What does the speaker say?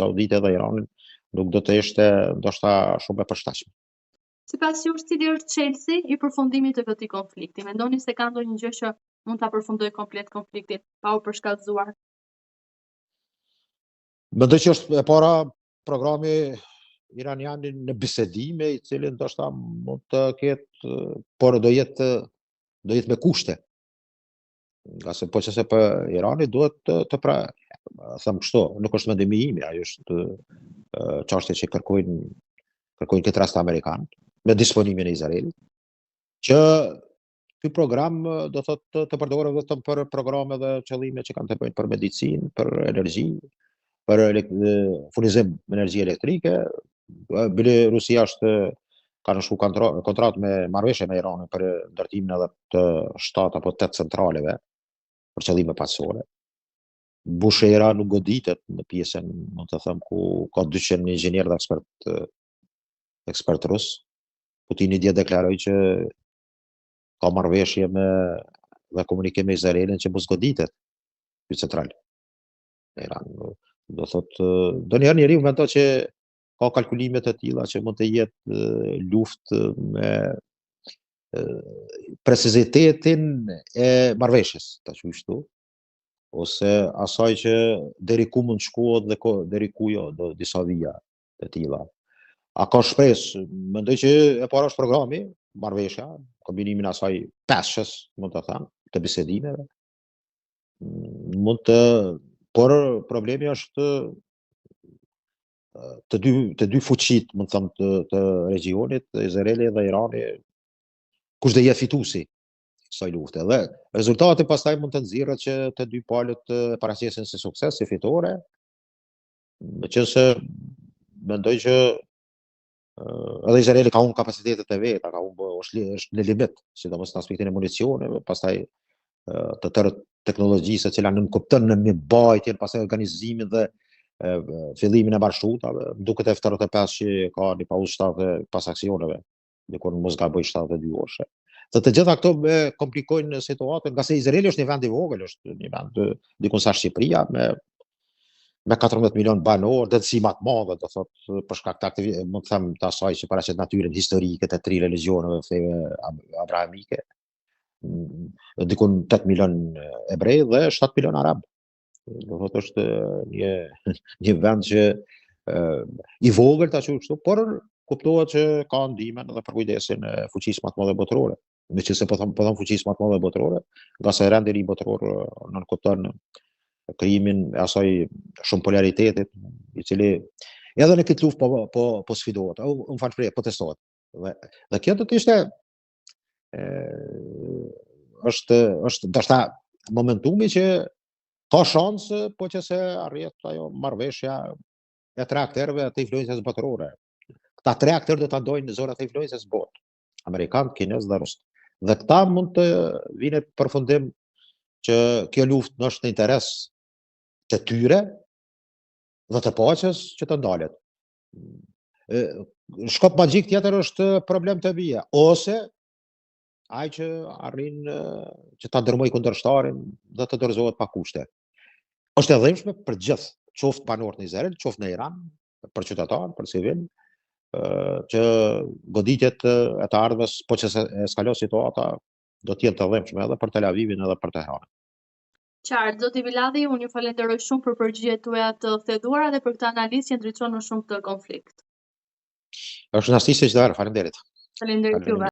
Saudite dhe Iranin nuk do të ishte ndoshta shumë e përshtatshme. Sipas jush, cili është çelësi i përfundimit të këtij konflikti? Mendoni se ka ndonjë gjë që mund ta përfundojë komplet konfliktin pa u përshkallëzuar? Mendoj që është e para programi iranian në bisedime, i cili ndoshta mund të ketë, por do jetë me kushte. Nga se po që se për Irani duhet të them kështu, nuk është mendimi im, ajo është çështje që kërkojnë këtë rast amerikan me disponimin e Izraelit, që ky program do thotë të përdoret vetëm për programe dhe qëllime që kanë të bëjnë për medicinë, për energji, për furnizim energji elektrike. Bile Rusia ka nënshku kontratë me marrëveshje me Iranin për ndërtimin edhe të 7 apo 8 centraleve për qëllime pasore. Bushera nuk goditet në pjesën, mund të them, ku ka 200 inxhinier dhe ekspert rus. Putini dje deklaroi që ka marrëveshje dhe komunikim me Izraelin që mos goditet ky central. Iran do thotë, ndonjëherë njeriu mendon që ka kalkulime të tilla që mund të jetë luftë me precizitetin e marrëveshjes, ta quaj kështu, ose asaj që deri ku mund shkohet dhe deri ku jo, do disa vija të tilla. A ka shpresë? Mendoj që e para është programi, marrëveshja, kombinimin asaj peshës, mund të them, të bisedimeve. Por problemi është të dy fuqit, mund të them, të regionit, Izraeli dhe Irani, kush do jetë fituesi kësaj lufte. Dhe rezultati pastaj mund të nxirret që të dy palët paraqesin si sukses, si fitore. Meqense mendoj që edhe Izraeli ka humbur kapacitetet e veta, është në limit, sidomos në aspektin e municioneve, pastaj të tërë teknologjisë e cila nënkupton në mbajtjen, pastaj organizimin dhe fillimin e marshutave, duket F-35 që ka një pauzë 7 pas aksioneve, dikur mos gaboj 72 orë. Të gjitha këto komplikojnë situatën, nga se Izraeli është një vend i vogël, është një vend dikun sa Shqipëria me 14 milion banor, dënësi më të madhe, do thotë, për shkak të mund të them të asaj që paraqet natyrën historike të 3 religioneve feve abrahamike. Dikun 8 milion ebrej dhe 7 milion arab. Do thotë është një vend që i vogël, ta quaj kështu, por kuptohet që ka ndihmën edhe për kujdesin e fuqisë më të madhe botërore. Meqense po them fuqisë më të madhe botërore, nga se rendi i botror nënkupton krijimin e asaj shumë polariteti, i cili edhe në këtë luftë po sfidohet, më fal shpreh, po testohet. Dhe kjo do të ishte është ndoshta momentumi që ka shans, po që se arrihet ajo marrëveshja e 3 aktorëve të influencës botërore. Këta 3 aktorë do ta ndojnë zonat e influencës botë, amerikan, kinez dhe rus. Dhe këta mund të vinë përfundim që kjo luftë është në interes të tyre dhe të paqes që të ndalet. Shkop magjik tjetër është problem të vija, ose ai që arrin që ta ndërmoj kundërshtarin dhe të dorëzohet pa kushte. Është e dhimbshme për gjithë, qoftë banorët në Izrael, qoftë në Iran, për qytetarë, për civil, që goditjet e të ardhmes, po që eskalon situata, do të jenë të dhimbshme edhe për Tel Avivin edhe për Teheranin. Qartë, zoti Biladhi, unë ju falenderoj shumë për përgjigjet tuaja të theduara dhe për këtë analizë që ndriçon më shumë këtë konflikt. Është një asnjë çfarë, faleminderit. Faleminderit juve.